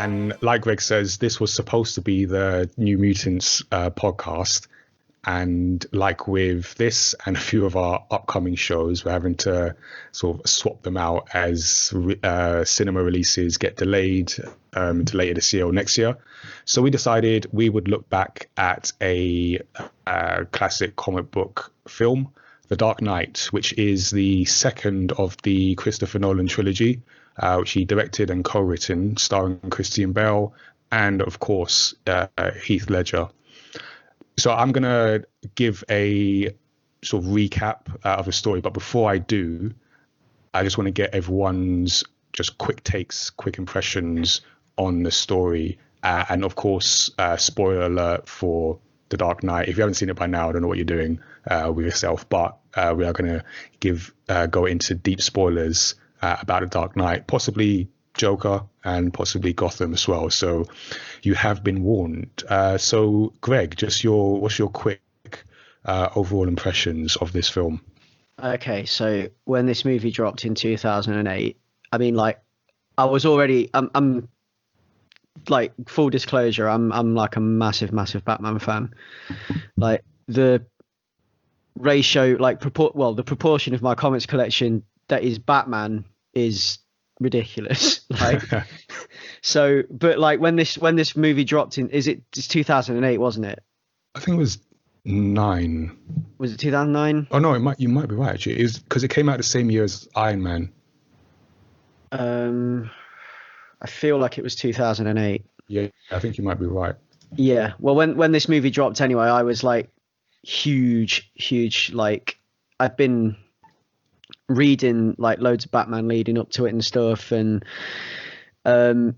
And like Greg says, this was supposed to be the New Mutants podcast. And like with this and a few of our upcoming shows, we're having to sort of swap them out as cinema releases get delayed to later this year or next year. So we decided we would look back at a classic comic book film, The Dark Knight, which is the second of the Christopher Nolan trilogy, which he directed and co-written, starring Christian Bale and, of course, Heath Ledger. So I'm going to give a sort of recap of the story. But before I do, I just want to get everyone's just quick takes, quick impressions on the story. And of course, spoiler alert for The Dark Knight. If you haven't seen it by now, I don't know what you're doing with yourself. But we are going to go into deep spoilers about The Dark Knight, possibly Joker and possibly Gotham as well. So you have been warned. So Greg, what's your quick overall impressions of this film? Okay, so when this movie dropped in 2008, I mean, like, I was already, I'm like, full disclosure, I'm like a massive Batman fan. Like the ratio, like the proportion of my comics collection that is Batman is ridiculous. Like, so, but like when this movie dropped in, it's 2008, wasn't it? I think it was 9. Was it 2009? Oh no, you might be right actually. It was because it came out the same year as Iron Man. I feel like it was 2008. Yeah, I think you might be right. Yeah, well, when this movie dropped anyway, I was like huge, like, I've been reading like loads of Batman leading up to it and stuff, and I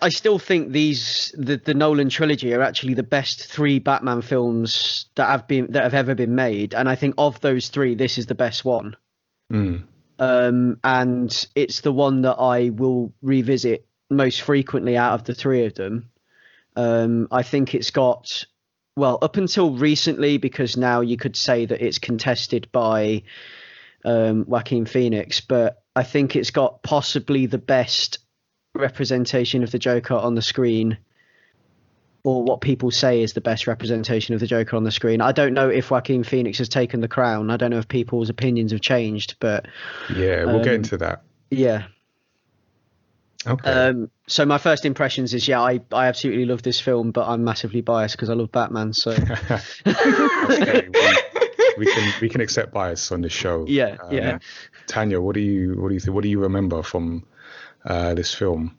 still think the Nolan trilogy are actually the best 3 Batman films that have ever been made, and I think of those 3, this is the best one. And it's the one that I will revisit most frequently out of the 3 of them. I think it's got, well, up until recently, because now you could say that it's contested by Joaquin Phoenix, but I think it's got possibly the best representation of the Joker on the screen, or what people say is the best representation of the Joker on the screen. I don't know if Joaquin Phoenix has taken the crown. I don't know if people's opinions have changed, but yeah, we'll get into that. Yeah. Okay. So my first impressions is, yeah, I absolutely love this film, but I'm massively biased because I love Batman. So okay. we can accept bias on this show. Yeah. Tanya, what do you think? What do you remember from this film?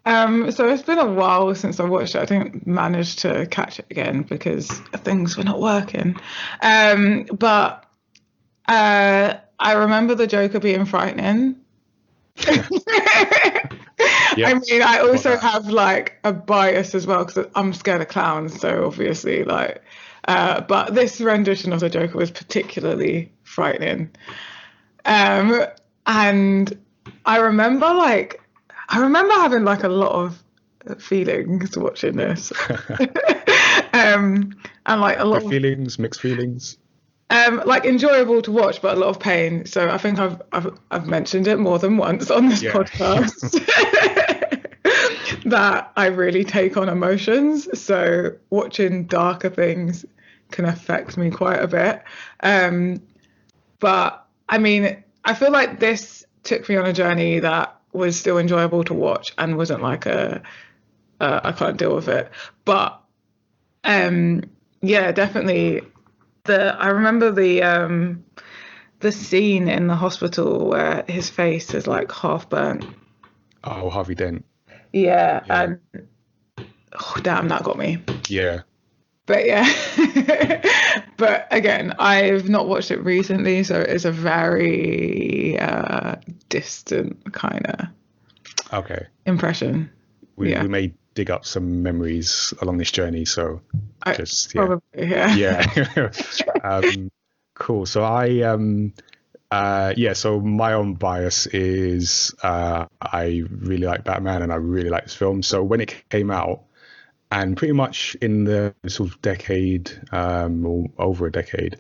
So it's been a while since I watched it. I didn't manage to catch it again because things were not working. But I remember the Joker being frightening. Yep. I mean, I also have like a bias as well because I'm scared of clowns. So obviously, like, but this rendition of the Joker was particularly frightening. And I remember having like a lot of feelings watching this, and like a lot of feelings, mixed feelings. Like enjoyable to watch, but a lot of pain. So I think I've mentioned it more than once on this podcast that I really take on emotions. So watching darker things can affect me quite a bit. But I mean, I feel like this took me on a journey that was still enjoyable to watch and wasn't like I can't deal with it. But yeah, definitely. I remember the scene in the hospital where his face is like half burnt. Oh, Harvey Dent. Yeah. And oh, damn, that got me. Yeah. But yeah. But again, I've not watched it recently, so it's a very distant kind of impression. We may dig up some memories along this journey, so probably, yeah. Cool. So so my own bias is I really like Batman and I really like this film. So when it came out, and pretty much in the sort of decade or over a decade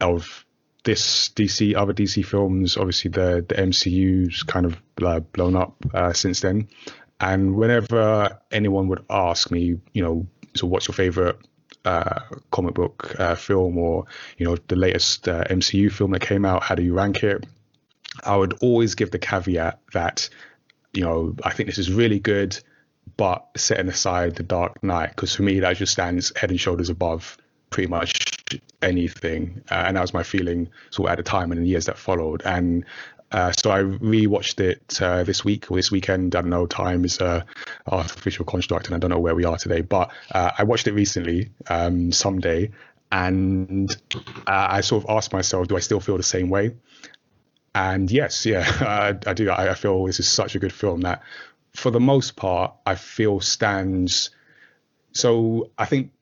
of this other DC films, obviously the MCU's kind of blown up since then. And whenever anyone would ask me, so what's your favorite comic book film, or the latest MCU film that came out, how do you rank it? I would always give the caveat that I think this is really good, but setting aside The Dark Knight, because for me that just stands head and shoulders above pretty much anything, and that was my feeling sort of at the time and in the years that followed. And so I rewatched it this weekend. I don't know, time is a artificial construct, and I don't know where we are today, but I watched it recently, someday, and I sort of asked myself, do I still feel the same way? And yes, I do. I feel this is such a good film that, for the most part, I feel stands. So I think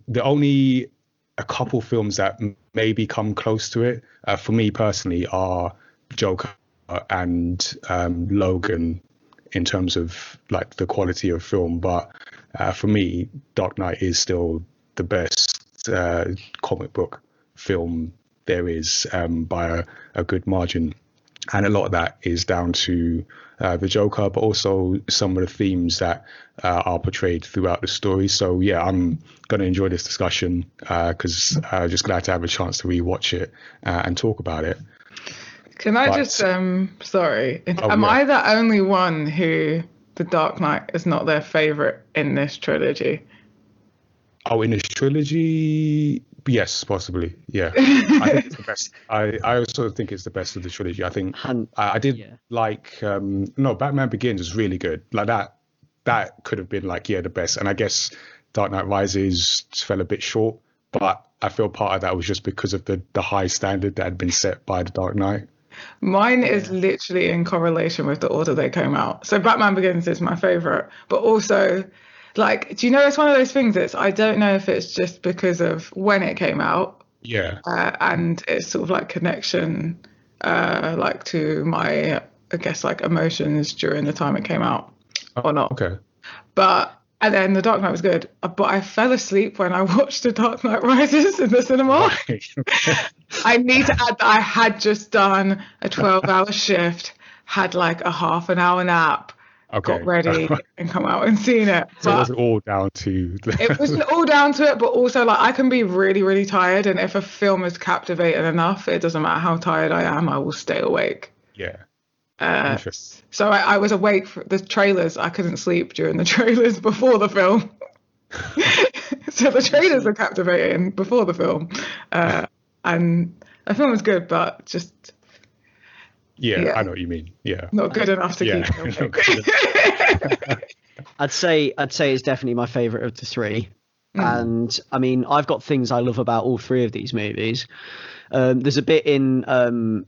the only a couple films that maybe come close to it, for me personally, are Joker and Logan, in terms of like the quality of film. But for me, Dark Knight is still the best comic book film there is, by a good margin. And a lot of that is down to the Joker, but also some of the themes that are portrayed throughout the story. So yeah, I'm going to enjoy this discussion because I'm just glad to have a chance to rewatch it and talk about it. Can I just, sorry, am I the only one who The Dark Knight is not their favorite in this trilogy? Oh, in this trilogy? Yes, possibly. Yeah, I think it's the best. I also think it's the best of the trilogy. I think I did like Batman Begins was really good. Like that could have been like the best. And I guess Dark Knight Rises fell a bit short, but I feel part of that was just because of the high standard that had been set by the Dark Knight. Mine is literally in correlation with the order they came out. So Batman Begins is my favorite, but also, like, do you know, it's one of those things that's, I don't know if it's just because of when it came out. Yeah. And it's sort of like connection, like to my, I guess, like emotions during the time it came out or not. Okay. And then The Dark Knight was good, but I fell asleep when I watched The Dark Knight Rises in the cinema. Right. I need to add that I had just done a 12-hour shift, had like a half an hour nap, got ready and come out and seen it. So it wasn't all down to it wasn't all down to it, but also like I can be really, really tired, and if a film is captivating enough, it doesn't matter how tired I am, I will stay awake. Yeah. Interesting. So I was awake for the trailers. I couldn't sleep during the trailers before the film. So the trailers are captivating before the film. And the film was good, but just... Yeah, I know what you mean. Yeah. Not good enough to keep me awake. I'd say it's definitely my favorite of the three. And I mean, I've got things I love about all three of these movies. There's a bit in...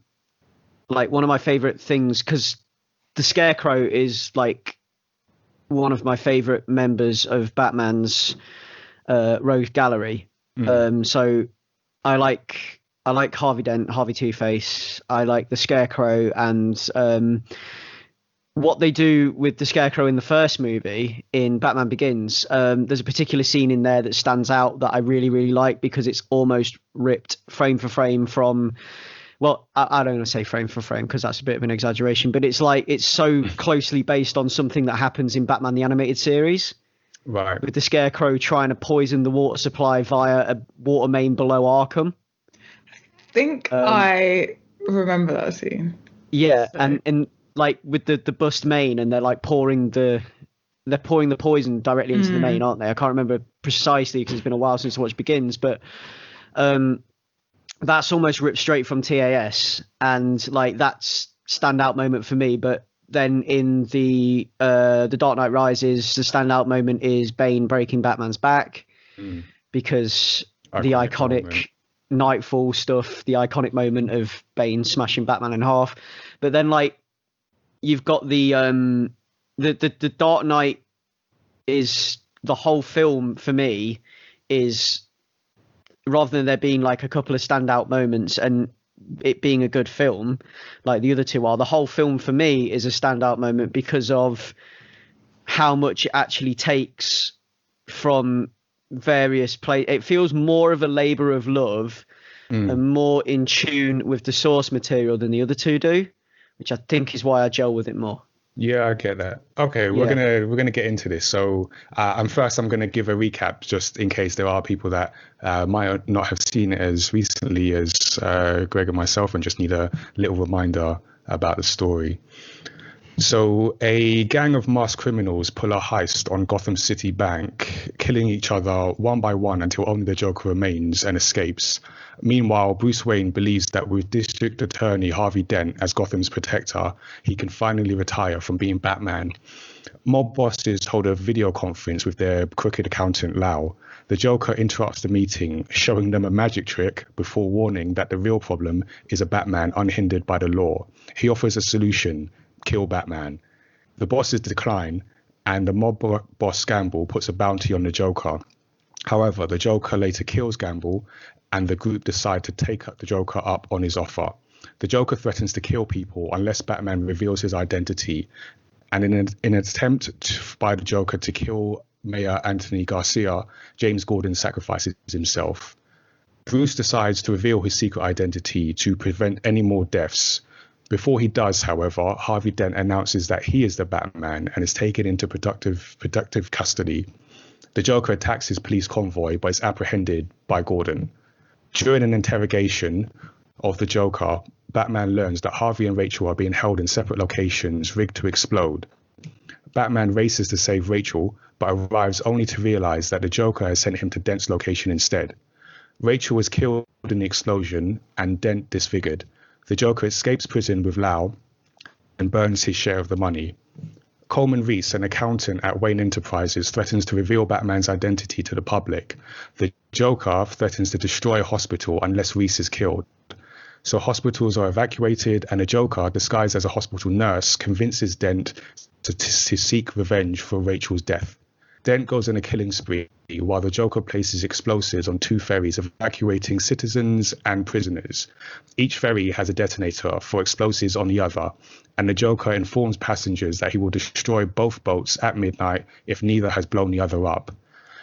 like one of my favorite things, because the Scarecrow is like one of my favorite members of Batman's rogue gallery. So I like Harvey Dent, Harvey Two-Face. I like the Scarecrow, and what they do with the Scarecrow in the first movie, in Batman Begins. There's a particular scene in there that stands out that I really, really like, because it's almost ripped frame for frame from... Well, I don't want to say frame for frame because that's a bit of an exaggeration, but it's like it's so closely based on something that happens in Batman the Animated Series. Right. With the Scarecrow trying to poison the water supply via a water main below Arkham. I think I remember that scene. Yeah, so. and like with the bust main, and they're like pouring the poison directly into the main, aren't they? I can't remember precisely because it's been a while since I watched Begins, but that's almost ripped straight from TAS, and like that's standout moment for me. But then in the Dark Knight Rises, the standout moment is Bane breaking Batman's back, because the iconic Nightfall stuff, the iconic moment of Bane smashing Batman in half. But then like you've got the Dark Knight is the whole film for me is, rather than there being like a couple of standout moments and it being a good film like the other two are, the whole film for me is a standout moment because of how much it actually takes from various places. It feels more of a labor of love are more in tune with the source material than the other two do, which I think is why I gel with it more. Yeah, I get that. Okay, we're gonna get into this. So, I'm gonna give a recap just in case there are people that might not have seen it as recently as Greg and myself, and just need a little reminder about the story. So, a gang of masked criminals pull a heist on Gotham City Bank, killing each other one by one until only the Joker remains and escapes. Meanwhile, Bruce Wayne believes that with District Attorney Harvey Dent as Gotham's protector, he can finally retire from being Batman. Mob bosses hold a video conference with their crooked accountant Lau. The Joker interrupts the meeting, showing them a magic trick before warning that the real problem is a Batman unhindered by the law. He offers a solution: kill Batman. The bosses decline, and the mob boss Gamble puts a bounty on the Joker. However, the Joker later kills Gamble, and the group decide to take the Joker up on his offer. The Joker threatens to kill people unless Batman reveals his identity, and in an attempt by the Joker to kill Mayor Anthony Garcia, James Gordon sacrifices himself. Bruce decides to reveal his secret identity to prevent any more deaths. Before he does, however, Harvey Dent announces that he is the Batman and is taken into productive custody. The Joker attacks his police convoy but is apprehended by Gordon. During an interrogation of the Joker, Batman learns that Harvey and Rachel are being held in separate locations, rigged to explode. Batman races to save Rachel, but arrives only to realize that the Joker has sent him to Dent's location instead. Rachel is killed in the explosion and Dent disfigured. The Joker escapes prison with Lau and burns his share of the money. Coleman Reese, an accountant at Wayne Enterprises, threatens to reveal Batman's identity to the public. The Joker threatens to destroy a hospital unless Reese is killed. So hospitals are evacuated, and the Joker, disguised as a hospital nurse, convinces Dent to seek revenge for Rachel's death. Dent goes on a killing spree while the Joker places explosives on two ferries, evacuating citizens and prisoners. Each ferry has a detonator for explosives on the other, and the Joker informs passengers that he will destroy both boats at midnight if neither has blown the other up.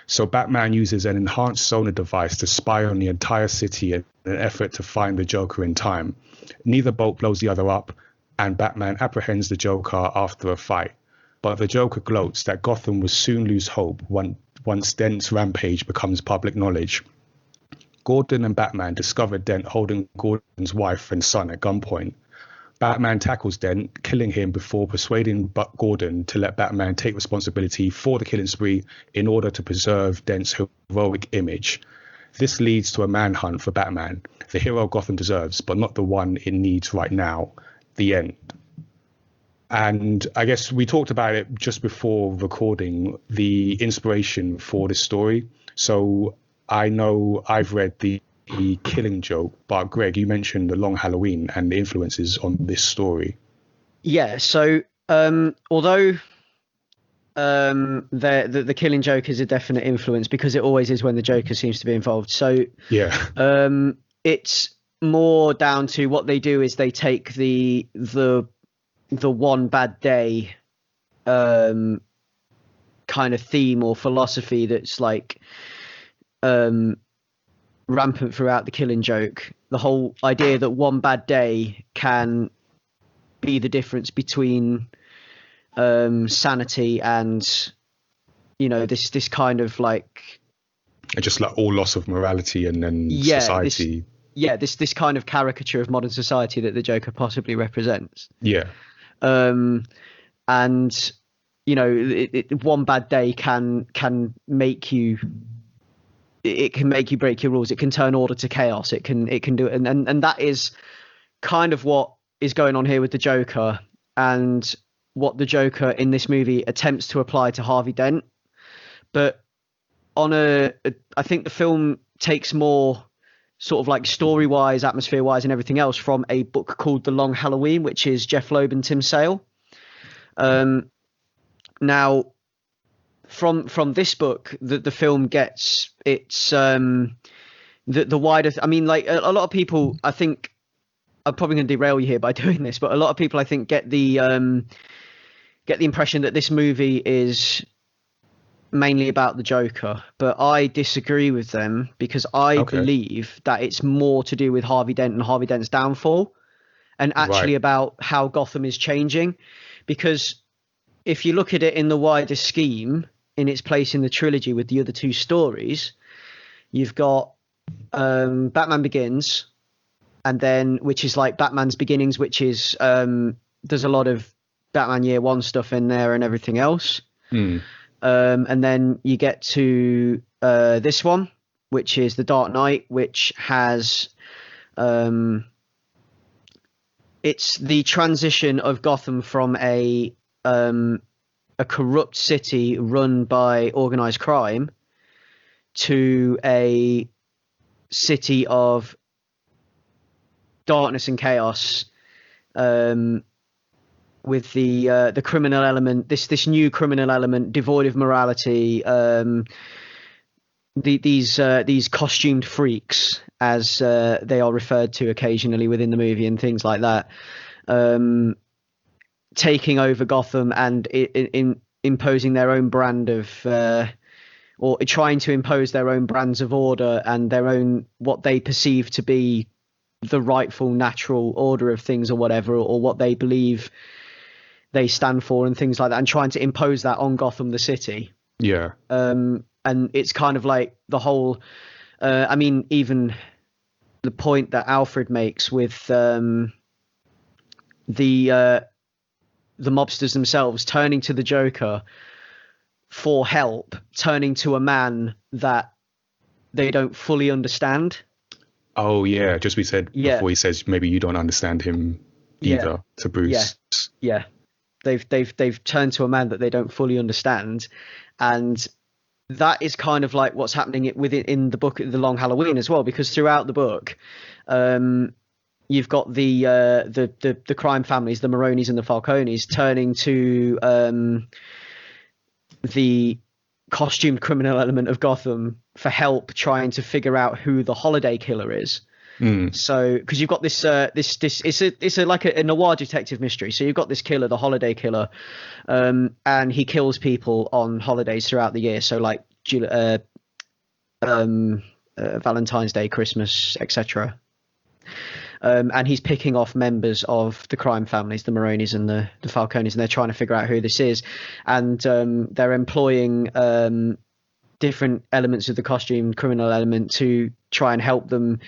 So Batman uses an enhanced sonar device to spy on the entire city in an effort to find the Joker in time. Neither boat blows the other up, and Batman apprehends the Joker after a fight. But the Joker gloats that Gotham will soon lose hope once Dent's rampage becomes public knowledge. Gordon and Batman discover Dent holding Gordon's wife and son at gunpoint. Batman tackles Dent, killing him before persuading Gordon to let Batman take responsibility for the killing spree in order to preserve Dent's heroic image. This leads to a manhunt for Batman, the hero Gotham deserves, but not the one it needs right now. The end. And I guess we talked about it just before recording, the inspiration for this story. So I know I've read the Killing Joke, but Greg, you mentioned The Long Halloween and the influences on this story. Yeah, so although the Killing Joke is a definite influence, because it always is when the Joker seems to be involved. So yeah, it's more down to what they do is they take the one bad day kind of theme or philosophy that's like rampant throughout the Killing Joke. The whole idea that one bad day can be the difference between sanity and, you know, this kind of like just like all loss of morality and society. This kind of caricature of modern society that the Joker possibly represents. Yeah. And you know, one bad day can make you. It can make you break your rules. It can turn order to chaos. It can do it, and that is kind of what is going on here with the Joker, and what the Joker in this movie attempts to apply to Harvey Dent. But I think the film takes more sort of like story-wise, atmosphere-wise, and everything else from a book called The Long Halloween, which is Jeff Loeb and Tim Sale. Now, from this book, the film gets its the wider. I mean, like a lot of people, I think, I'm probably going to derail you here by doing this, but a lot of people, I think, get the impression that this movie is mainly about the Joker, but I disagree with them because I believe that it's more to do with Harvey Dent and Harvey Dent's downfall, and actually about how Gotham is changing. Because if you look at it in the wider scheme, in its place in the trilogy with the other two stories, you've got Batman Begins, and then which is like Batman's Beginnings, which is there's a lot of Batman Year One stuff in there and everything else. And then you get to this one, which is The Dark Knight, which has it's the transition of Gotham from a corrupt city run by organized crime to a city of darkness and chaos, with the criminal element, this new criminal element devoid of morality, these costumed freaks, as they are referred to occasionally within the movie and things like that, taking over Gotham and imposing their own brand of or trying to impose their own brands of order and their own, what they perceive to be the rightful natural order of things or whatever, or what they believe they stand for and things like that, and trying to impose that on Gotham, the city. Yeah. And it's kind of like the whole, I mean, even the point that Alfred makes with the mobsters themselves turning to the Joker for help, turning to a man that they don't fully understand. Oh yeah, just we said before, he says maybe you don't understand him either, to Bruce. Yeah. They've turned to a man that they don't fully understand, and that is kind of like what's happening in the book, The Long Halloween, as well, because throughout the book, you've got the crime families, the Maronis and the Falcones, turning to the costumed criminal element of Gotham for help, trying to figure out who the Holiday Killer is. So, because you've got this it's like a noir detective mystery. So you've got this killer, the Holiday Killer, and he kills people on holidays throughout the year. So like Valentine's Day, Christmas, etc. And he's picking off members of the crime families, the Maronis and the Falcones, and they're trying to figure out who this is. And they're employing different elements of the costume criminal element to try and help them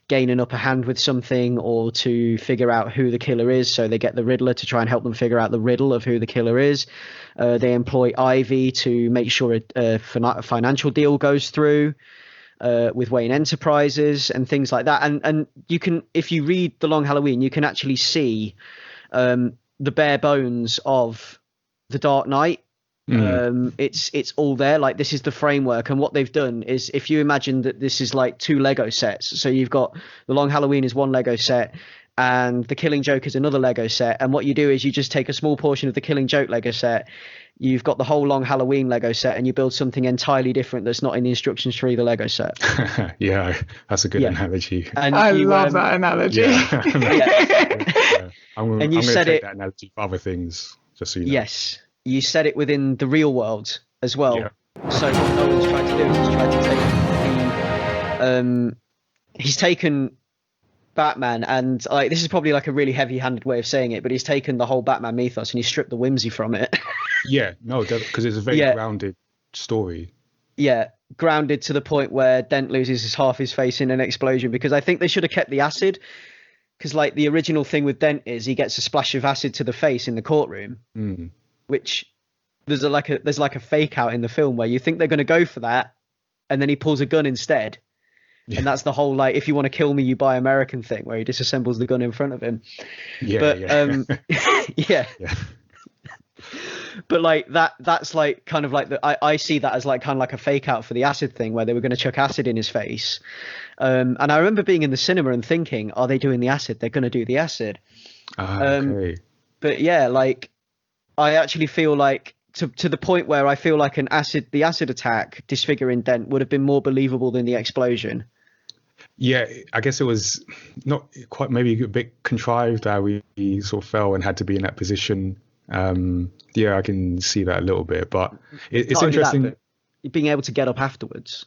gain an upper hand with something, or to figure out who the killer is. So they get the Riddler to try and help them figure out the riddle of who the killer is. They employ Ivy to make sure a financial deal goes through with Wayne Enterprises and things like that. And you can, if you read The Long Halloween, you can actually see the bare bones of The Dark Knight. It's all there. Like, this is the framework, and what they've done is, if you imagine that this is like two Lego sets, so you've got The Long Halloween is one Lego set and The Killing Joke is another Lego set, and what you do is you just take a small portion of the Killing Joke Lego set, you've got the whole Long Halloween Lego set, and you build something entirely different that's not in the instructions for either Lego set. Yeah, that's a good analogy. And I love that analogy. Yeah. I'm going to said take that analogy for other things, just so you know. Yes. You said it within the real world as well. Yeah. So what Nolan's tried to do is he's tried to take he's taken Batman, and like, this is probably like a really heavy-handed way of saying it, but he's taken the whole Batman mythos and he's stripped the whimsy from it. Yeah, no, because it's a very grounded story. Yeah, grounded to the point where Dent loses half his face in an explosion, because I think they should have kept the acid. Because like the original thing with Dent is he gets a splash of acid to the face in the courtroom. Which there's like a fake out in the film where you think they're going to go for that, and then he pulls a gun instead. And that's the whole, like, if you want to kill me, you buy American thing, where he disassembles the gun in front of him. But like that's like kind of like I see that as like kind of like a fake out for the acid thing, where they were going to chuck acid in his face. And I remember being in the cinema and thinking, are they doing the acid? They're going to do the acid. Okay. But yeah, like, I actually feel like to the point where I feel like the acid attack disfiguring Dent would have been more believable than the explosion. Yeah, I guess it was not quite, maybe a bit contrived how he sort of fell and had to be in that position. Yeah, I can see that a little bit, but it's interesting. being able to get up afterwards.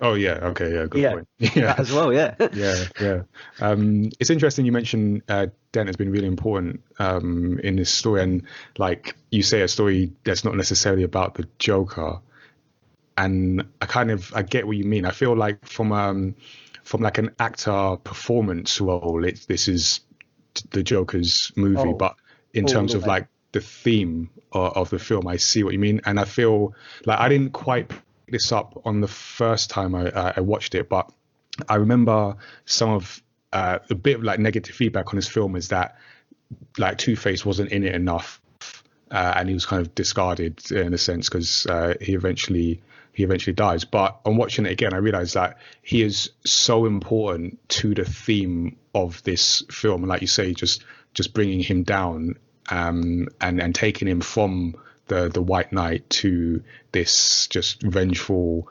Oh yeah, okay, yeah, good Yeah, point. Yeah, that as well. Yeah. yeah. It's interesting you mentioned Dent has been really important in this story, and like you say, a story that's not necessarily about the Joker. And I get what you mean. I feel like from like an actor performance role, this is the Joker's movie, Oh, but in all terms the of way. like the theme of the film, I see what you mean, and I feel like I didn't quite pick this up on the first time I watched it, but I remember some of a bit of like negative feedback on this film is that like Two-Face wasn't in it enough, and he was kind of discarded in a sense because he eventually dies. But on watching it again, I realized that he is so important to the theme of this film, and like you say, just bringing him down and taking him from the White Knight to this just vengeful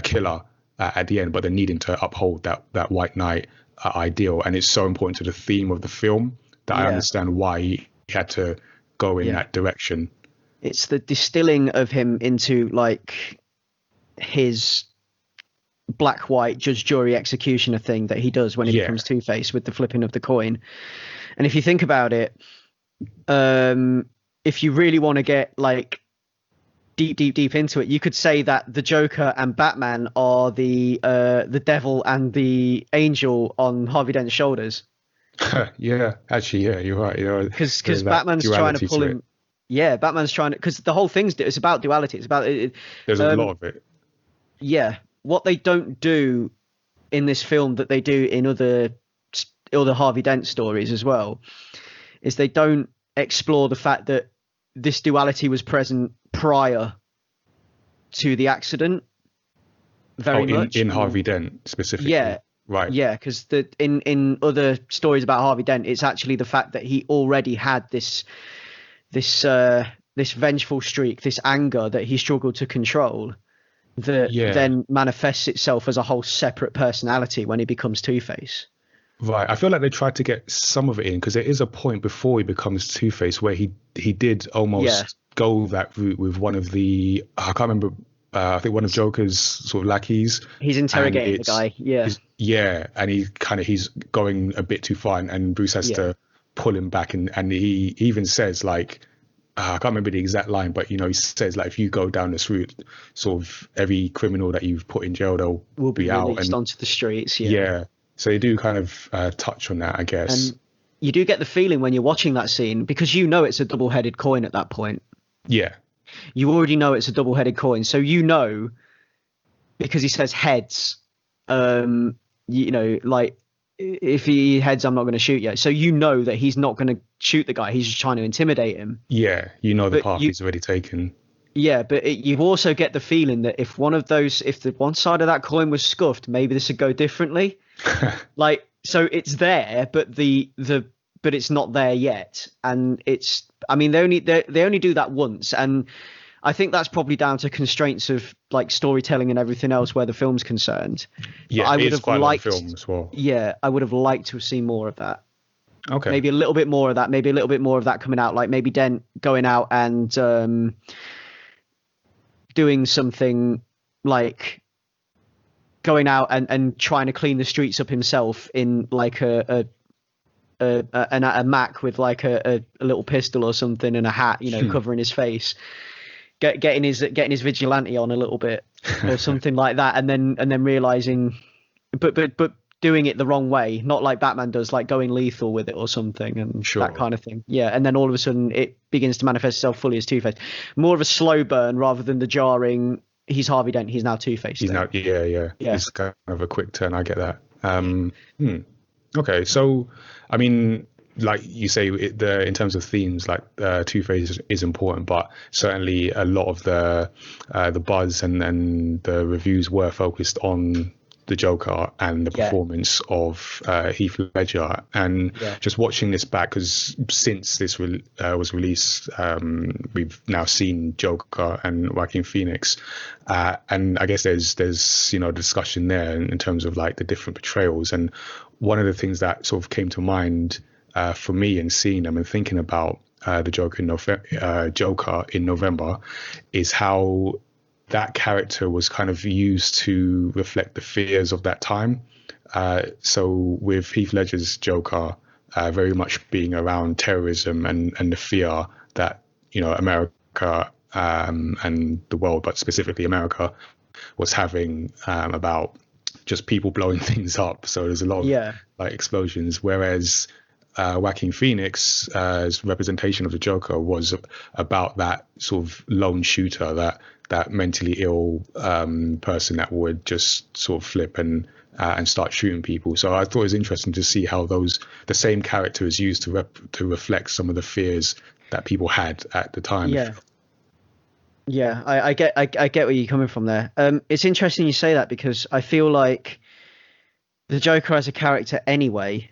killer at the end, but then needing to uphold that White Knight ideal. And it's so important to the theme of the film that I Yeah. understand why he had to go in that direction. It's the distilling of him into like his black white judge jury executioner thing that he does when he becomes Two-Face with the flipping of the coin. And if you think about it, if you really want to get like deep into it, you could say that the Joker and Batman are the devil and the angel on Harvey Dent's shoulders. Yeah, actually, yeah, you're right. Because Batman's trying to pull him. Yeah, Batman's trying to, because the whole thing's it's about duality. It's about there's a lot of it. Yeah, what they don't do in this film that they do in other Harvey Dent stories as well is they don't explore the fact that this duality was present prior to the accident very much. In Harvey Dent specifically. Yeah. Right. Yeah, because in other stories about Harvey Dent, it's actually the fact that he already had this vengeful streak, this anger that he struggled to control, that then manifests itself as a whole separate personality when he becomes Two-Face. Right. I feel like they tried to get some of it in because there is a point before he becomes Two-Face where he did almost go that route with one of the, I can't remember, I think one of Joker's sort of lackeys. He's interrogating the guy. Yeah. And he's going a bit too far and Bruce has to pull him back. And he even says like, I can't remember the exact line, but he says like, if you go down this route, sort of every criminal that you've put in jail, they'll will be out and onto the streets. Yeah. So they do kind of touch on that, I guess. And you do get the feeling when you're watching that scene, because it's a double-headed coin at that point. Yeah. You already know it's a double-headed coin. So because he says heads, like if he heads, I'm not going to shoot you. So that he's not going to shoot the guy. He's just trying to intimidate him. Yeah, the path he's already taken. Yeah, but you also get the feeling that if the one side of that coin was scuffed, maybe this would go differently. Like, so it's there, but but it's not there yet. And they only do that once, and I think that's probably down to constraints of like storytelling and everything else where the film's concerned. Yeah, I would have liked film as well. Yeah, I would have liked to have seen more of that. Okay. Maybe a little bit more of that. Maybe a little bit more of that coming out. Like maybe Dent going out and doing something like going out and trying to clean the streets up himself in like a Mac with like a little pistol or something and a hat, covering his face. Getting his vigilante on a little bit or something like that, and then realizing, but doing it the wrong way, not like Batman does, like going lethal with it or something, and that kind of thing. Yeah, and then all of a sudden it begins to manifest itself fully as Two-Face. More of a slow burn rather than the jarring. He's Harvey Dent. He's now Two-Face. He's now It's kind of a quick turn. I get that. Okay, so I mean, like you say, in terms of themes, like Two-Face is important, but certainly a lot of the buzz and the reviews were focused on the Joker and the performance of Heath Ledger. And just watching this back, because since this was released, we've now seen Joker and Joaquin Phoenix, and I guess there's discussion there in terms of like the different portrayals. And one of the things that sort of came to mind for me in seeing them and thinking about the Joker in November is how that character was kind of used to reflect the fears of that time. So with Heath Ledger's Joker, very much being around terrorism and the fear that, America and the world, but specifically America, was having about just people blowing things up. So there's a lot of like explosions. Whereas Joaquin Phoenix's representation of the Joker was about that sort of lone shooter, that mentally ill person that would just sort of flip and start shooting people. So I thought it was interesting to see how the same character is used to reflect some of the fears that people had at the time. Yeah, I get where you're coming from there. It's interesting you say that, because I feel like the Joker as a character anyway,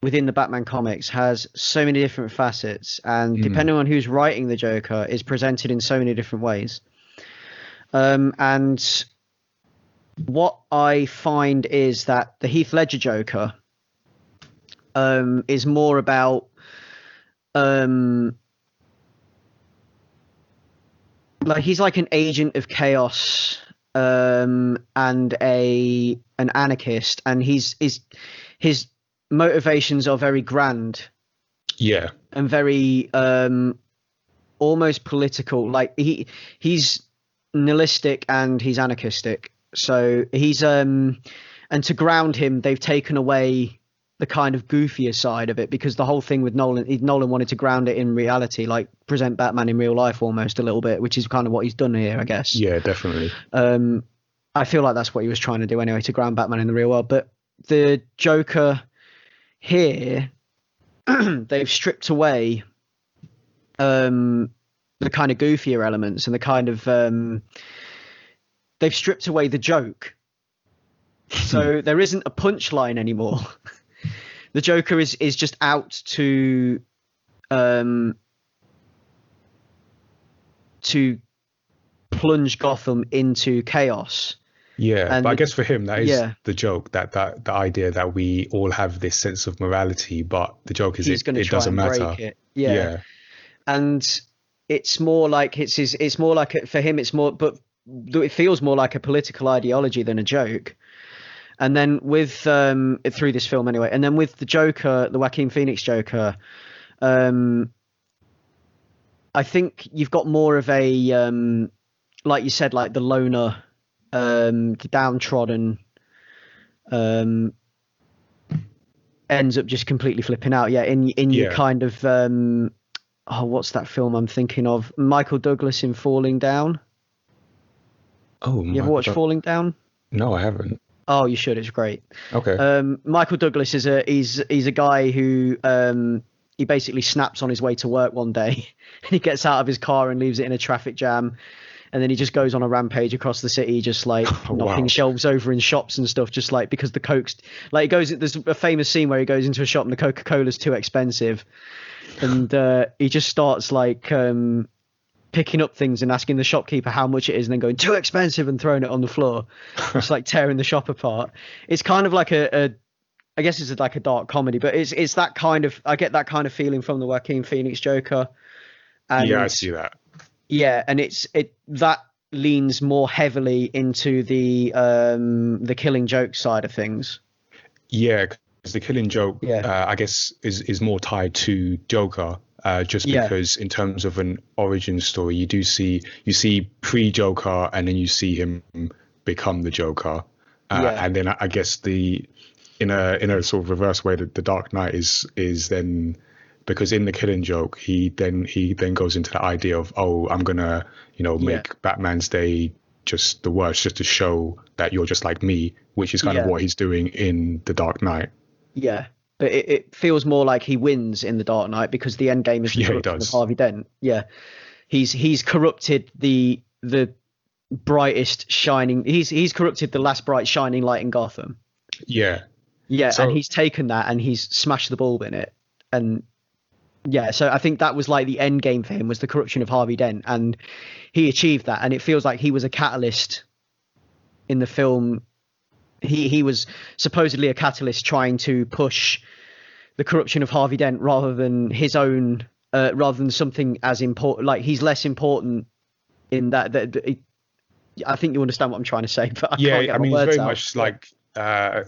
within the Batman comics, has so many different facets, and depending on who's writing the Joker, is presented in so many different ways. And what I find is that the Heath Ledger Joker is more about like he's like an agent of chaos and an anarchist, and his motivations are very grand, and very almost political. Like he's nihilistic and he's anarchistic. So he's and to ground him, they've taken away the kind of goofier side of it, because the whole thing with Nolan wanted to ground it in reality, like present Batman in real life almost a little bit, which is kind of what he's done here, I guess. Yeah, definitely. I feel like that's what he was trying to do anyway, to ground Batman in the real world. But the Joker here, they've stripped away the kind of goofier elements and the kind of they've stripped away the joke. So there isn't a punchline anymore. The Joker is just out to plunge Gotham into chaos. Yeah, and but I guess for him that is the joke, that the idea that we all have this sense of morality, but the joke is it doesn't matter. It. Yeah, and it's more like it's more like for him it's more, but it feels more like a political ideology than a joke. And then with through this film anyway, and then with the Joker, the Joaquin Phoenix Joker, I think you've got more of a like you said, like the loner, the downtrodden, ends up just completely flipping out. Yeah, in your kind of what's that film I'm thinking of? Michael Douglas in Falling Down. Oh, you ever watched Falling Down? No, I haven't. Oh, you should. It's great. Okay. Michael Douglas is he's a guy who he basically snaps on his way to work one day, and he gets out of his car and leaves it in a traffic jam, and then he just goes on a rampage across the city, just like knocking shelves over in shops and stuff, just like because the Coke's like there's a famous scene where he goes into a shop and the Coca-Cola's too expensive, and he just starts like picking up things and asking the shopkeeper how much it is, and then going too expensive and throwing it on the floor, just like tearing the shop apart. It's kind of like I guess it's like a dark comedy, but it's that kind of, I get that kind of feeling from the Joaquin Phoenix Joker. And yeah, I see that. Yeah, and that leans more heavily into the Killing Joke side of things. Yeah, because the Killing Joke, I guess, is more tied to Joker. Just because in terms of an origin story, you see pre-Joker, and then you see him become the Joker, and then I guess in a sort of reverse way, the Dark Knight is then, because in the Killing Joke he then goes into the idea of, I'm gonna make Batman's day just the worst, just to show that you're just like me, which is kind of what he's doing in the Dark Knight. Yeah. But it feels more like he wins in the Dark Knight, because the end game is the corruption of Harvey Dent. Yeah, he's corrupted the brightest shining. He's corrupted the last bright shining light in Gotham. Yeah. So, and he's taken that and he's smashed the bulb in it. And so I think that was like the end game for him, was the corruption of Harvey Dent, and he achieved that. And it feels like he was a catalyst in the film. He was supposedly a catalyst trying to push the corruption of Harvey Dent rather than his own, rather than something as important. Like he's less important in that I think you understand what I'm trying to say, but I Yeah, can't get I my mean, it's words very out. much like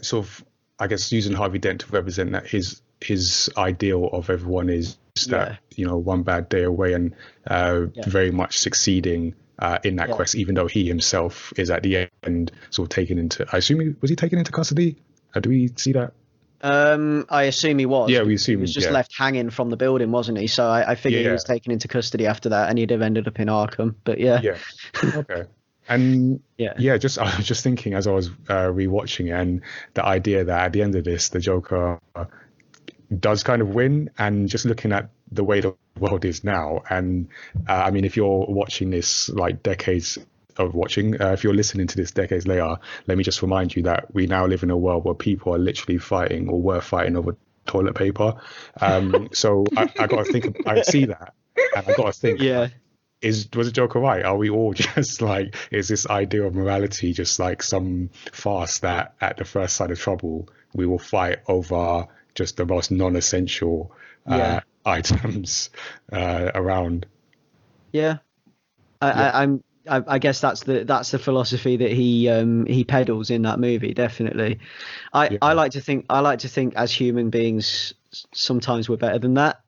sort of, I guess, using Harvey Dent to represent that his ideal of everyone is that, one bad day away, and very much succeeding in that quest, even though he himself is at the end sort of taken into, I assume, was he taken into custody? Do we see that? I assume he was. Yeah, we assume he was just left hanging from the building, wasn't he? So I figure he was taken into custody after that, and he'd have ended up in Arkham. But yeah. Okay. And I was just thinking as I was rewatching it, and the idea that at the end of this, the Joker does kind of win, and just looking at the way the world is now, and I mean, if you're watching this like decades of watching, if you're listening to this decades later, let me just remind you that we now live in a world where people are literally fighting, or were fighting, over toilet paper. So I got to think, I see that, and I got to think, was the Joker right? Are we all just like, is this idea of morality just like some farce that at the first sign of trouble we will fight over just the most non-essential items around? Yeah, I guess that's the philosophy that he peddles in that movie. Definitely, I like to think as human beings sometimes we're better than that.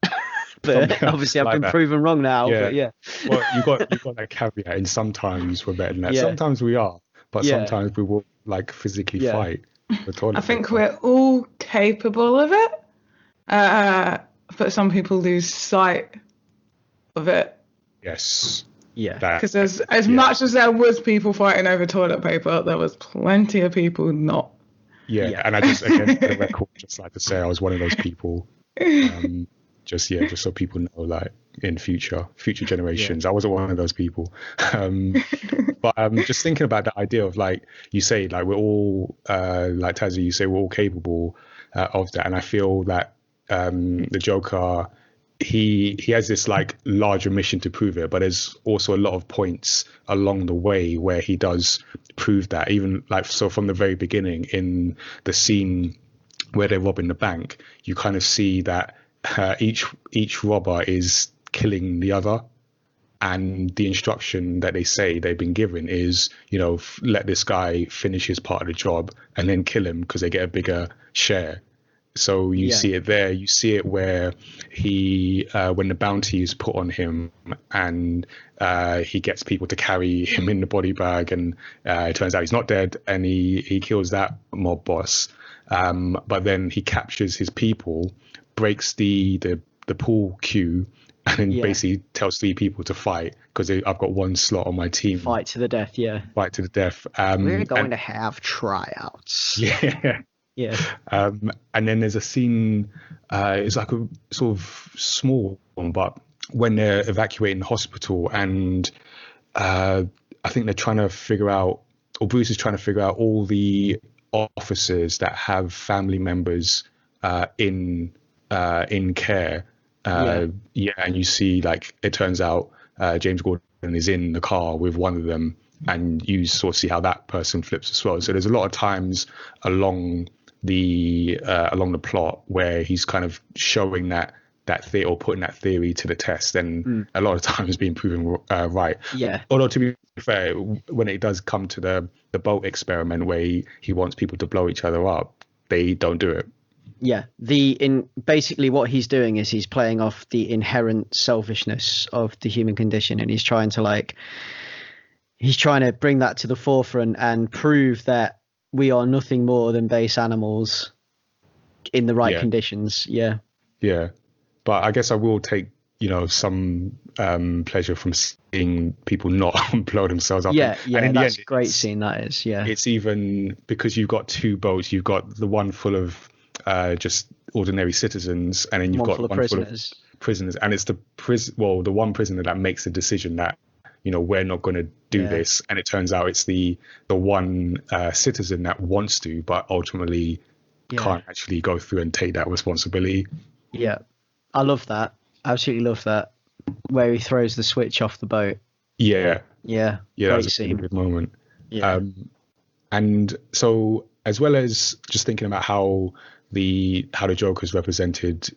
But obviously I've been proven wrong now. But well, you got that caveat, and sometimes we're better than that. Sometimes we are, but sometimes we will like physically fight the toilet. I think we're all capable of it, but some people lose sight of it. Yes. Yeah. Because as much as there was people fighting over toilet paper, there was plenty of people not. Yeah. And I just, again, for the record, just like to say I was one of those people. Just so people know, like in future generations, I wasn't one of those people. But just thinking about the idea of, like you say, like we're all like Tazziii, you say we're all capable of that, and I feel that the Joker, he has this like larger mission to prove it, but there's also a lot of points along the way where he does prove that. Even like, so from the very beginning in the scene where they're robbing the bank, you kind of see that each robber is killing the other, and the instruction that they say they've been given is, let this guy finish his part of the job and then kill him because they get a bigger share. So you see it there. You see it where he, when the bounty is put on him, and he gets people to carry him in the body bag, and it turns out he's not dead, and he kills that mob boss. But then he captures his people, breaks the pool queue, and then basically tells 3 people to fight because I've got 1 slot on my team. Fight to the death. Fight to the death. We're going to have tryouts. Yeah. And then there's a scene, it's like a sort of small one, but when they're evacuating the hospital, and I think they're trying to figure out, or Bruce is trying to figure out all the officers that have family members in care. And you see, like, it turns out James Gordon is in the car with one of them, and you sort of see how that person flips as well. So there's a lot of times along the plot where he's kind of showing that theory, or putting that theory to the test, and a lot of times being proven right. Although, to be fair, when it does come to the boat experiment where he wants people to blow each other up, they don't do it. Basically what he's doing is he's playing off the inherent selfishness of the human condition, and he's trying to bring that to the forefront and prove that we are nothing more than base animals in the right conditions. Yeah. But I guess I will take, some pleasure from seeing people not blow themselves up. And that's a great scene, that is. It's even because you've got 2 boats, you've got the one full of just ordinary citizens, and then you've got one full of prisoners, and it's the one prisoner that makes the decision that, we're not going to do this, and it turns out it's the one citizen that wants to, but ultimately can't actually go through and take that responsibility. I love that. Absolutely love that, where he throws the switch off the boat. That was a really good moment. And so, as well as just thinking about how the Joker is represented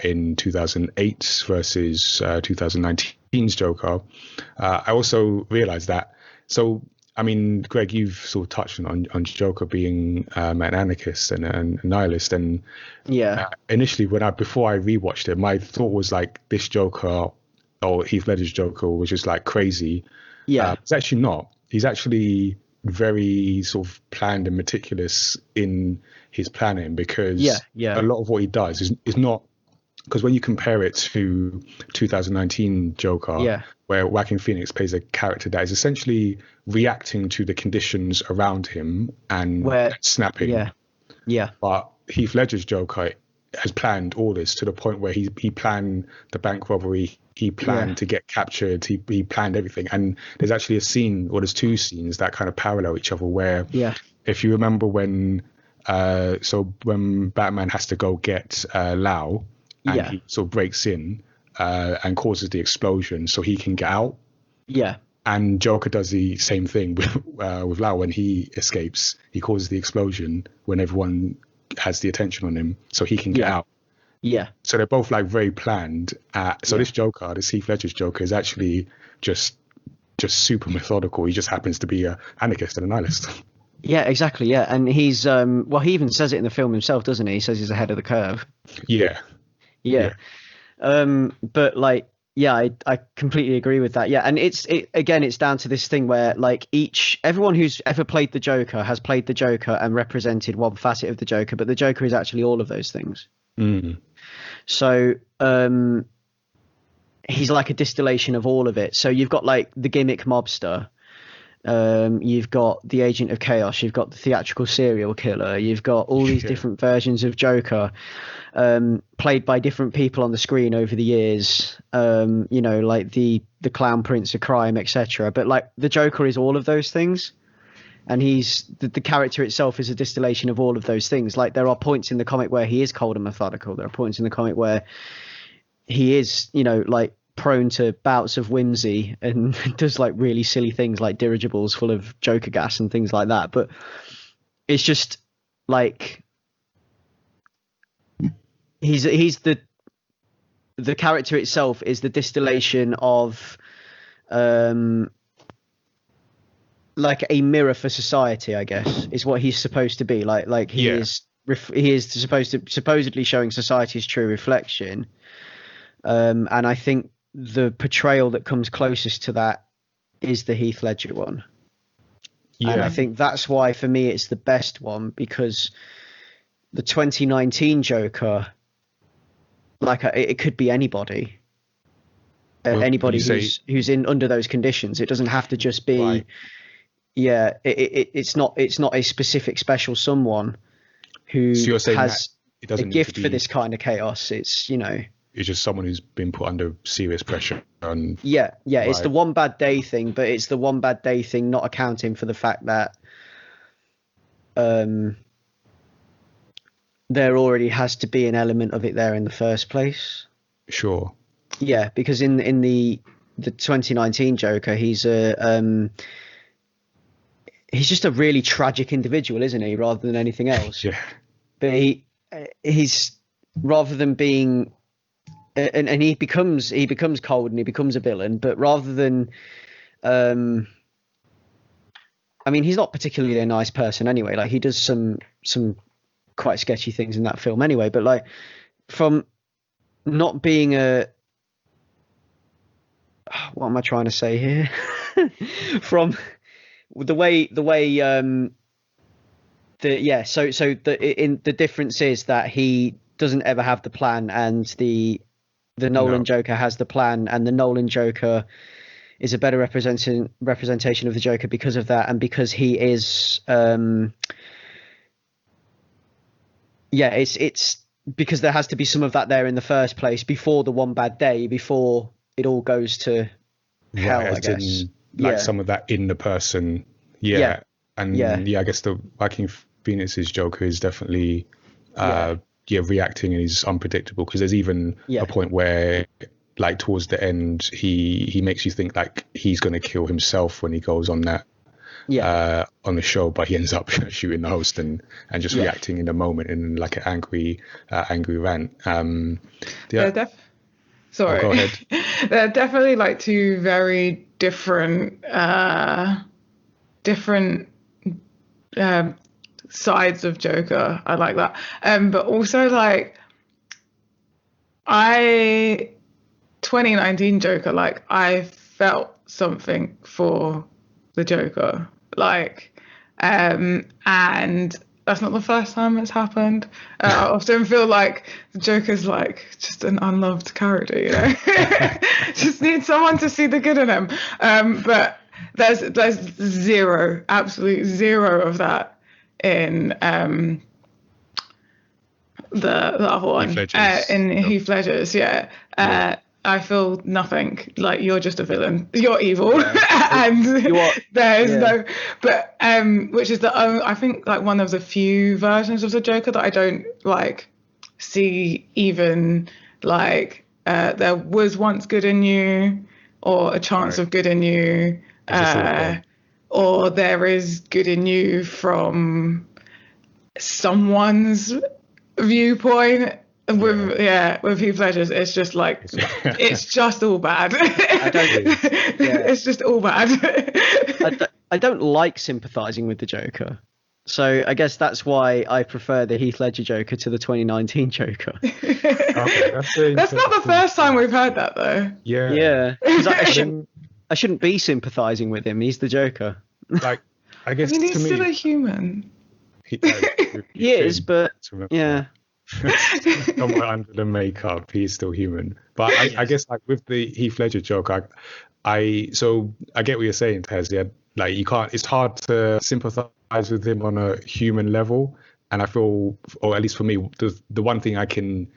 in 2008 versus 2019's Joker, I also realized that. So I mean, Greg, you've sort of touched on Joker being an anarchist and a nihilist, and initially before I rewatched it, my thought was like this Joker, or Heath Ledger's Joker, was just like crazy. It's actually not. He's actually very sort of planned and meticulous in his planning, because a lot of what he does is not, because when you compare it to 2019 Joker, where Joaquin Phoenix plays a character that is essentially reacting to the conditions around him and snapping. But Heath Ledger's Joker has planned all this to the point where he planned the bank robbery, he planned to get captured, he planned everything. And there's actually a scene, or there's two scenes that kind of parallel each other, where if you remember when Batman has to go get Lau, and he sort of breaks in and causes the explosion so he can get out. And Joker does the same thing with Lau. When he escapes, he causes the explosion when everyone has the attention on him so he can get out. So they're both like very planned. This Joker, this Heath Ledger's Joker, is actually just super methodical. He just happens to be an anarchist and a nihilist. Yeah, exactly. Yeah, and he's he even says it in the film himself, doesn't he? He says he's ahead of the curve. But like, I completely agree with that. And it's down to this thing where like everyone who's ever played the Joker has played the Joker and represented one facet of the Joker, but the Joker is actually all of those things. So he's like a distillation of all of it. So you've got like the gimmick mobster, you've got the agent of chaos, you've got the theatrical serial killer, you've got all these different versions of Joker, played by different people on the screen over the years, like the clown prince of crime, etc. But like the Joker is all of those things, and he's the character itself is a distillation of all of those things. Like there are points in the comic where he is cold and methodical, there are points in the comic where he is, like prone to bouts of whimsy and does like really silly things like dirigibles full of Joker gas and things like that. But it's just like he's the character itself is the distillation of like a mirror for society, I guess, is what he's supposed to be. Like he is supposedly showing society's true reflection. And I think the portrayal that comes closest to that is the Heath Ledger one. And I think that's why for me it's the best one, because the 2019 Joker, like it could be anybody. Anybody who's in under those conditions. It doesn't have to just be it's not a specific special someone who has a gift for this kind of chaos. It's it's just someone who's been put under serious pressure. And it's the one bad day thing, but it's the one bad day thing not accounting for the fact that there already has to be an element of it there in the first place. Sure. Yeah, because in the 2019 Joker, he's just a really tragic individual, isn't he, rather than anything else? But he's rather than being and he becomes cold and he becomes a villain, but rather than I mean, he's not particularly a nice person anyway. Like he does some quite sketchy things in that film anyway, but like from not being what am I trying to say here? From the way the difference is that he doesn't ever have the plan, and the Nolan Joker has the plan, and the Nolan Joker is a better representation of the Joker because of that, and because he is it's because there has to be some of that there in the first place before the one bad day, before it all goes to hell, I guess. Some of that in the person. I guess the Joaquin Phoenix's Joker is definitely reacting, and he's unpredictable, because there's even a point where like towards the end he makes you think like he's going to kill himself when he goes on that on the show, but he ends up shooting the host and just reacting in the moment in like an angry rant. Sorry. Go ahead. They're definitely like two very different different sides of Joker. I like that. But also like 2019 Joker, like I felt something for the Joker, like, and that's not the first time it's happened. I often feel like the Joker's like just an unloved character, you know. Just need someone to see the good in him. But there's zero, absolute zero of that in the other one, Heath Ledger's. Yeah. I feel nothing. Like, you're just a villain. You're evil, and there's no. But which is the only, I think, like one of the few versions of the Joker that I don't like see even like there was once good in you, or a chance of good in you, or there is good in you from someone's viewpoint. With Heath Ledger's, it's just like it's just all bad. It's just all bad. I don't like sympathizing with the Joker, so I guess that's why I prefer the Heath Ledger Joker to the 2019 Joker. Okay, that's not the first time we've heard that, though. Yeah. I shouldn't be sympathizing with him. He's the Joker. Like, I guess I mean, he's to still me, a human. he is, but yeah. Somewhere under the makeup, he's still human. But I guess like with the Heath Ledger Joker, I get what you're saying, Taz. Yeah, like you can't. It's hard to sympathize with him on a human level, and I feel, or at least for me, the one thing I can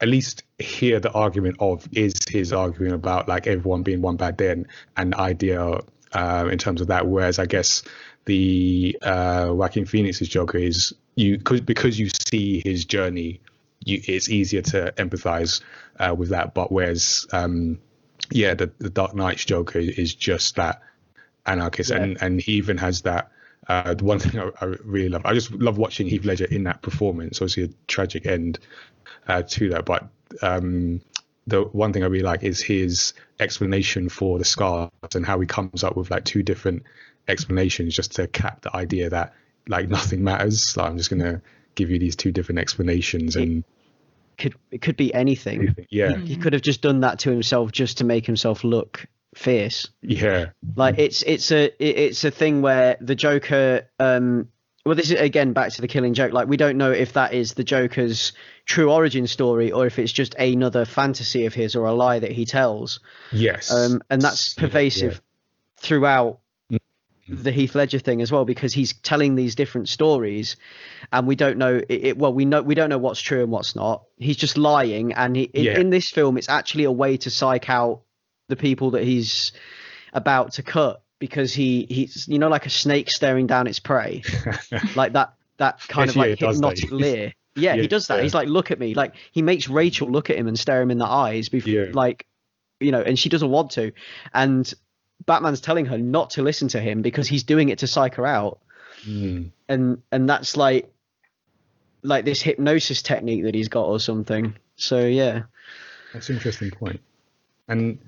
at least hear the argument of is his argument about like everyone being one bad day and idea in terms of that. Whereas I guess the Joaquin Phoenix's Joker is because you see his journey, it's easier to empathize with that. But whereas the Dark Knight's Joker is just that anarchist, and he even has that. The one thing I really love, I just love watching Heath Ledger in that performance. Obviously, a tragic end to that, but the one thing I really like is his explanation for the scars and how he comes up with like two different explanations just to cap the idea that like nothing matters. Like, I'm just gonna give you these two different explanations, and it could be anything. Yeah, he could have just done that to himself just to make himself look fierce. Yeah, like it's a thing where the Joker. Well, this is again back to the Killing Joke. Like, we don't know if that is the Joker's true origin story or if it's just another fantasy of his or a lie that he tells. Yes, and that's pervasive throughout the Heath Ledger thing as well, because he's telling these different stories, and we don't know we don't know what's true and what's not. He's just lying, and in this film, it's actually a way to psych out the people that he's about to cut, because he's like a snake staring down its prey, like that kind of like hypnotic leer. Yeah, he does that. Yeah. He's like, look at me. Like, he makes Rachel look at him and stare him in the eyes before, like, and she doesn't want to, and Batman's telling her not to listen to him because he's doing it to psych her out. And that's like this hypnosis technique that he's got or something. So yeah, that's an interesting point. And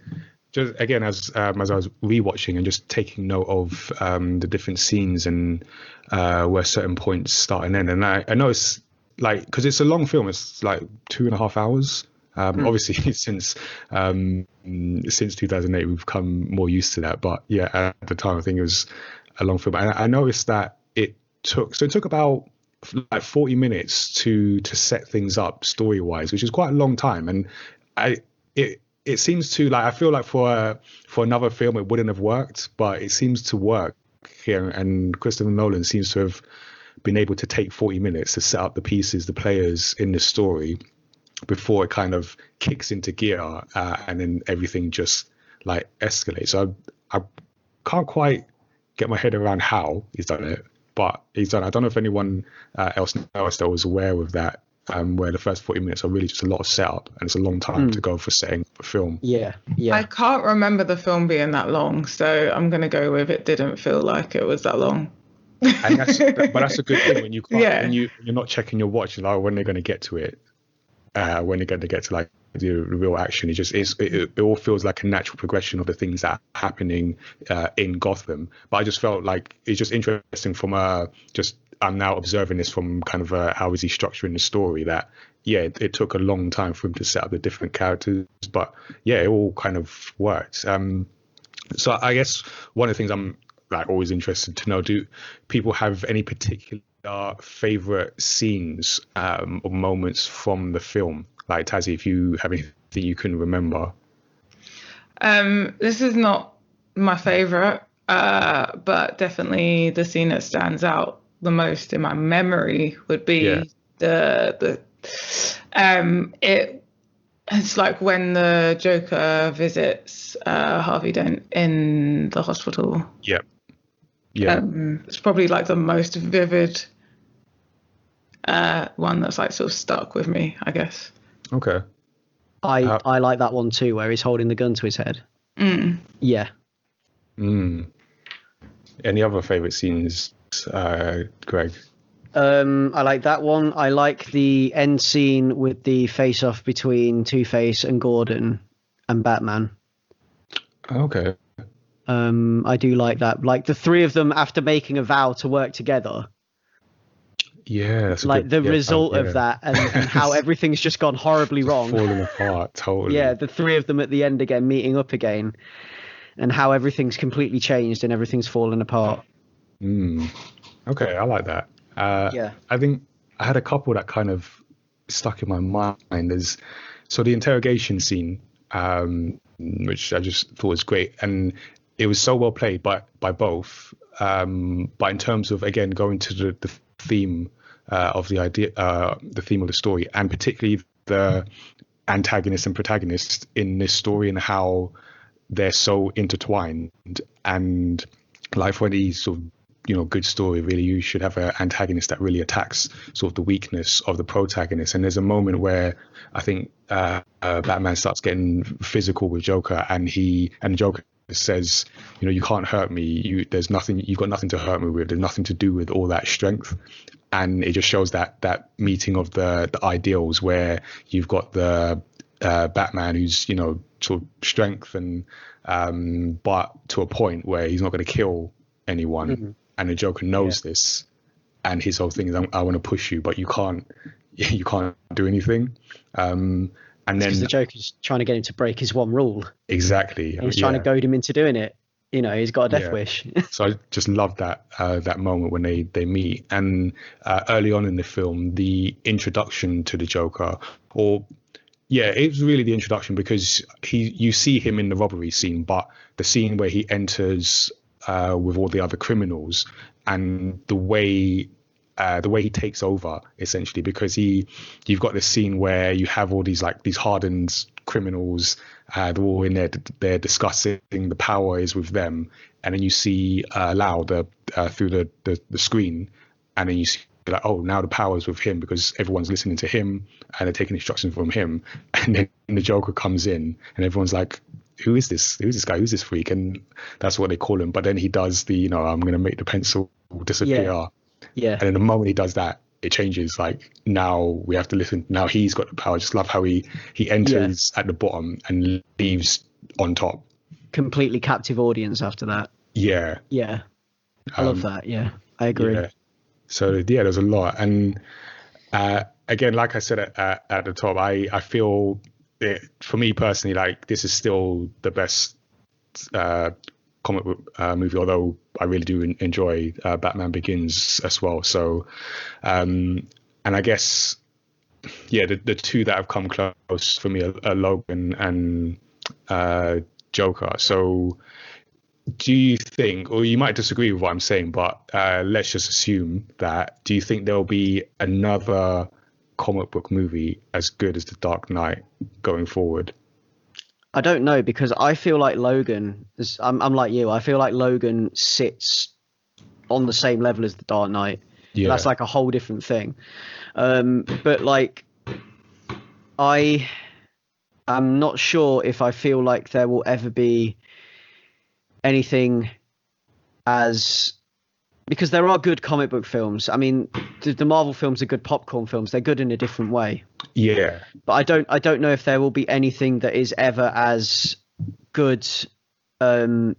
just again, as I was rewatching and just taking note of the different scenes and where certain points start and end, and I know it's like, because it's a long film, it's like 2.5 hours. Obviously since 2008 we've become more used to that, but at the time I think it was a long film, and I noticed that it took about like 40 minutes to set things up story wise, which is quite a long time. And it seems to, like, I feel like for another film it wouldn't have worked, but it seems to work here, and Christopher Nolan seems to have been able to take 40 minutes to set up the pieces, the players in the story, before it kind of kicks into gear, and then everything just like escalates. So I can't quite get my head around how he's done it, but he's done it. I don't know if anyone else knows that was aware of that, where the first 40 minutes are really just a lot of setup, and it's a long time to go for setting a film. Yeah. I can't remember the film being that long, so I'm going to go with it didn't feel like it was that long. And that's a good thing when you can't, when you're not checking your watch, like when they're going to get to it. When they're going to get to like the real action. It all feels like a natural progression of the things that are happening in Gotham. But I just felt like it's just interesting from I'm now observing this from kind of how is he structuring the story, that it took a long time for him to set up the different characters, but it all kind of worked. So I guess one of the things I'm like always interested to know, do people have any particular favorite scenes or moments from the film? Like Tazziii, if you have anything you can remember. This is not my favorite, but definitely the scene that stands out the most in my memory would be it's like when the Joker visits Harvey Dent in the hospital. Yeah. It's probably like the most vivid one that's like sort of stuck with me, I guess. Okay. I like that one too, where he's holding the gun to his head. Yeah. Any other favorite scenes, Greg? I like that one. I like the end scene with the face-off between Two-Face and Gordon and Batman. Okay. I do like that. Like the three of them after making a vow to work together. Yeah, that's like the result of that and how everything's just gone horribly wrong. Falling apart, totally. Yeah, the three of them at the end again, meeting up again, and how everything's completely changed and everything's fallen apart. Okay, I like that. I think I had a couple that kind of stuck in my mind. So the interrogation scene, which I just thought was great, and it was so well played by both. But in terms of, again, going to the theme of the idea, the theme of the story, and particularly the antagonist and protagonist in this story and how they're so intertwined. And like for any sort of good story, really, you should have an antagonist that really attacks sort of the weakness of the protagonist. And there's a moment where I think Batman starts getting physical with Joker, and Joker says, you can't hurt me. You've got nothing to hurt me with. There's nothing to do with all that strength. And it just shows that meeting of the ideals, where you've got the Batman who's sort of strength and but to a point where he's not going to kill anyone, and the Joker knows this, and his whole thing is, I want to push you, but you can't do anything. And then the Joker's trying to get him to break his one rule. Exactly. And he's trying to goad him into doing it. He's got a death wish. So I just love that moment when they meet. And early on in the film, the introduction to the Joker, it was really the introduction, because you see him in the robbery scene, but the scene where he enters with all the other criminals, and the way he takes over, essentially, because you've got this scene where you have all these hardened criminals, they're all in there, they're discussing, the power is with them, and then you see Lau through the screen, and then you see like, oh, now the power is with him because everyone's listening to him and they're taking instructions from him. And then the Joker comes in and everyone's like, who is this guy, who's this freak? And that's what they call him. But then he does the I'm going to make the pencil disappear. Yeah. And then the moment he does that, it changes. Like, now we have to listen. Now he's got the power. I just love how he enters at the bottom and leaves on top. Completely captive audience after that. Yeah. I love that. Yeah, I agree. So there's a lot. And again, like I said at the top, I feel it, for me personally, like, this is still the best comic book movie, although I really do enjoy Batman Begins as well. So and I guess the two that have come close for me are Logan and Joker. So do you think, or you might disagree with what I'm saying, but let's just assume that, do you think there'll be another comic book movie as good as The Dark Knight going forward? I don't know, because I feel like Logan, I'm like you, I feel like Logan sits on the same level as The Dark Knight. Yeah. That's like a whole different thing. But like, I'm not sure if I feel like there will ever be anything as because there are good comic book films. I mean, the Marvel films are good popcorn films. They're good in a different way. Yeah. But I don't know if there will be anything that is ever as good in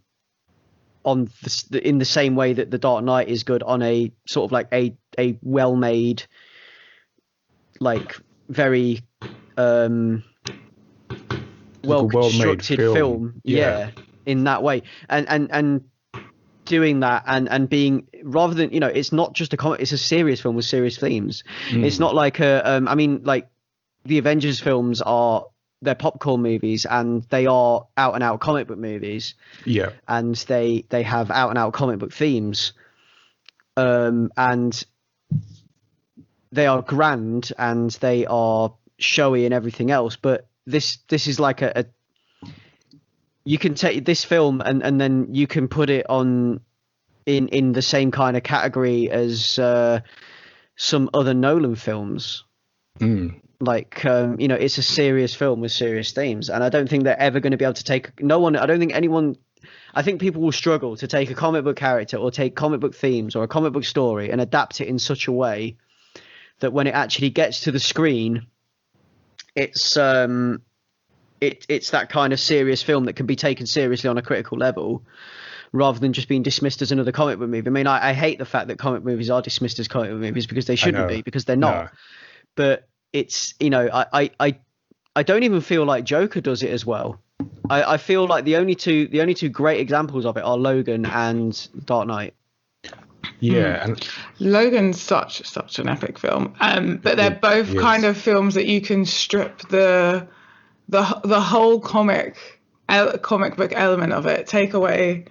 the same way that The Dark Knight is good on a sort of like a well-made, like very well constructed film. Yeah, in that way. And doing that and being, rather than, it's not just a comic, it's a serious film with serious themes. It's not like I mean, like the Avengers films they're popcorn movies, and they are out and out comic book movies. Yeah. And they have out and out comic book themes. And they are grand and they are showy and everything else. But this is like you can take this film and then you can put it on in the same kind of category as some other Nolan films. Like, it's a serious film with serious themes, and I don't think they're ever going to be able to take I think people will struggle to take a comic book character or take comic book themes or a comic book story and adapt it in such a way that when it actually gets to the screen, it's that kind of serious film that can be taken seriously on a critical level, rather than just being dismissed as another comic book movie. I mean, I hate the fact that comic movies are dismissed as comic book movies, because they shouldn't be, because they're not. No. But it's, I don't even feel like Joker does it as well. I feel like the only two great examples of it are Logan and Dark Knight. Yeah, and Logan's such an epic film. But they're both kind of films that you can strip the whole comic book element of it, take away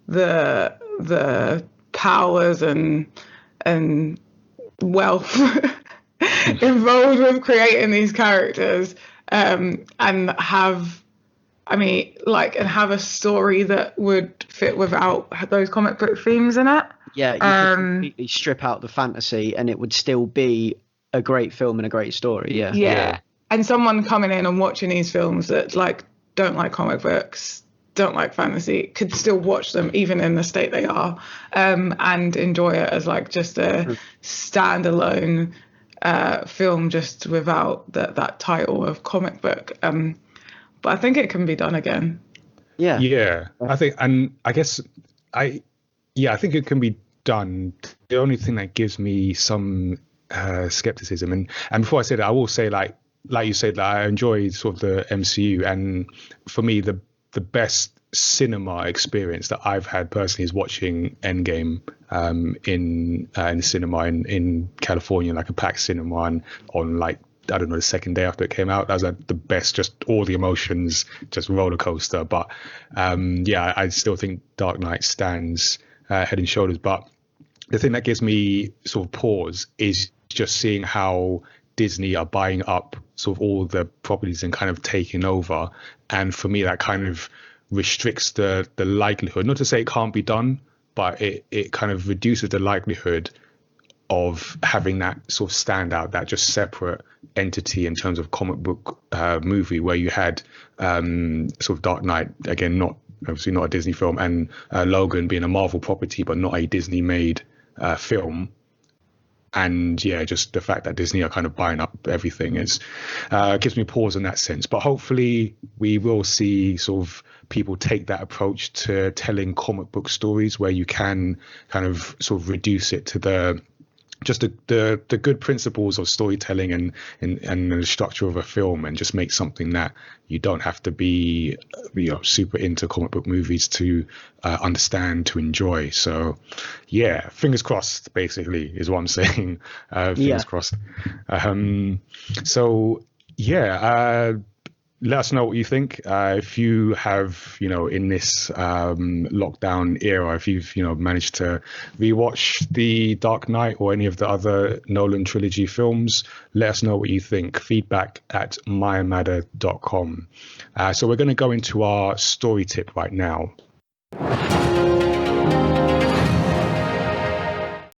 the powers and wealth involved with creating these characters, and have a story that would fit without those comic book themes in it. Yeah, you could completely strip out the fantasy and it would still be a great film and a great story. Yeah. And someone coming in and watching these films that don't like comic books, don't like fantasy, could still watch them even in the state they are, and enjoy it as just a standalone film, just without that title of comic book. But I think it can be done again. Yeah, I think, and I guess I think it can be done. The only thing that gives me some skepticism, and before I say that, I will say like you said, that I enjoy sort of the MCU, and for me the best cinema experience that I've had personally is watching Endgame in the cinema in California, like a packed cinema, and on I don't know, the second day after it came out. That was the best, just all the emotions, just roller coaster. But I still think Dark Knight stands head and shoulders. But the thing that gives me sort of pause is just seeing how Disney are buying up sort of all the properties and kind of taking over. And for me, that kind of restricts the likelihood, not to say it can't be done, but it kind of reduces the likelihood of having that sort of standout, that just separate entity in terms of comic book movie, where you had sort of Dark Knight, again, obviously not a Disney film, and Logan being a Marvel property but not a Disney made film. And just the fact that Disney are kind of buying up everything gives me pause in that sense. But hopefully we will see sort of people take that approach to telling comic book stories, where you can kind of sort of reduce it to the good principles of storytelling and the structure of a film, and just make something that you don't have to be super into comic book movies to understand, to enjoy. So fingers crossed basically is what I'm saying. Fingers crossed. Let us know what you think. If you have, in this lockdown era, if you've, managed to rewatch The Dark Knight or any of the other Nolan trilogy films, let us know what you think. Feedback at mayamada.com. So we're going to go into our story tip right now.